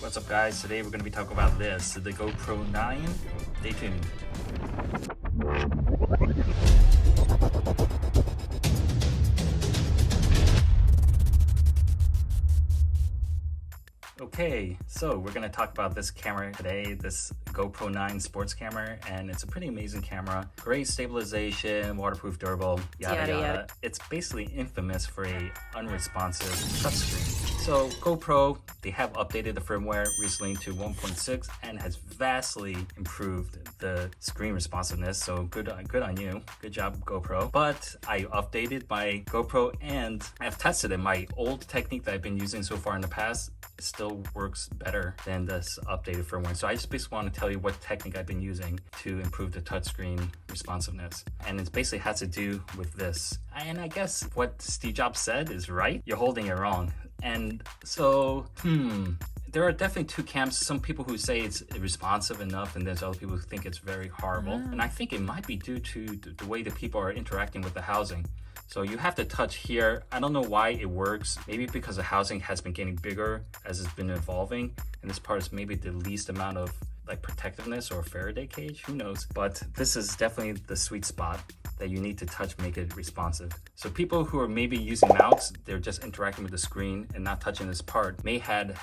What's up guys, today we're going to be talking about this, the GoPro 9. Stay tuned. Okay, so we're going to talk about this camera today, this GoPro 9 sports camera, and it's a pretty amazing camera. Great stabilization, waterproof, durable, yada yada. It's basically infamous for a unresponsive touchscreen. So GoPro, they have updated the firmware recently to 1.6 and has vastly improved the screen responsiveness. So good on you. Good job, GoPro. But I updated my GoPro and I've tested it. My old technique that I've been using so far in the past still works better than this updated firmware. So I just basically want to tell you what technique I've been using to improve the touchscreen responsiveness. And it basically has to do with this. And I guess what Steve Jobs said is right. You're holding it wrong. And so, there are definitely two camps. Some people who say it's responsive enough, and there's other people who think it's very horrible. And I think it might be due to the way that people are interacting with the housing. So you have to touch here. I don't know why it works. Maybe because the housing has been getting bigger as it's been evolving. And this part is maybe the least amount of like protectiveness or Faraday cage, who knows? But this is definitely the sweet spot that you need to touch, make it responsive. So people who are maybe using mouse, they're just interacting with the screen and not touching this part, may had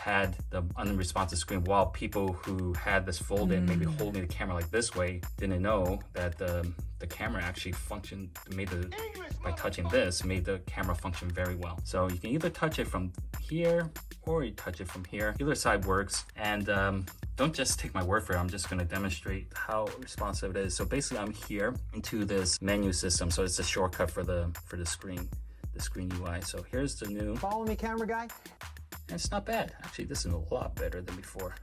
the unresponsive screen, while people who had this folded, maybe holding the camera like this way, didn't know that the camera actually functioned, by touching this, made the camera function very well. So you can either touch it from here or you touch it from here. Either side works. And don't just take my word for it. I'm just going to demonstrate how responsive it is. So basically I'm here into this menu system. So it's a shortcut for the screen UI. So here's the new. Follow me, camera guy. And it's not bad. Actually, this is a lot better than before.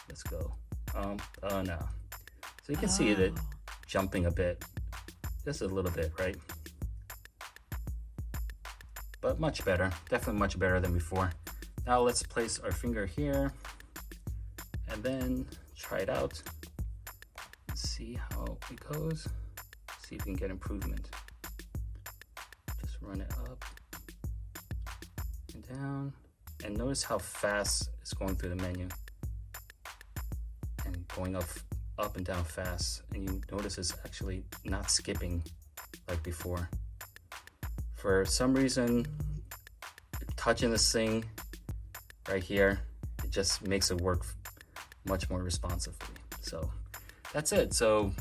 Let's go. Oh no. So you can see it jumping a bit. Just a little bit, right? But much better. Definitely much better than before. Now let's place our finger here and then try it out. Let's see how it goes. See if we can get improvement. Just run it up and down. And notice how fast it's going through the menu. And going up and down fast. And you notice it's actually not skipping like before. For some reason, touching this thing right here, it just makes it work much more responsively. So that's it. So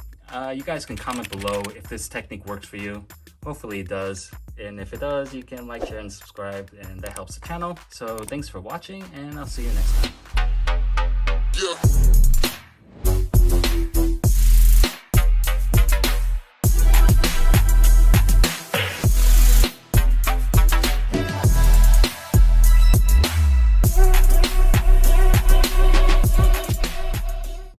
you guys can comment below if this technique works for you. Hopefully it does. And if it does, you can like, share, and subscribe, and that helps the channel. So thanks for watching, and I'll see you next time. Yeah.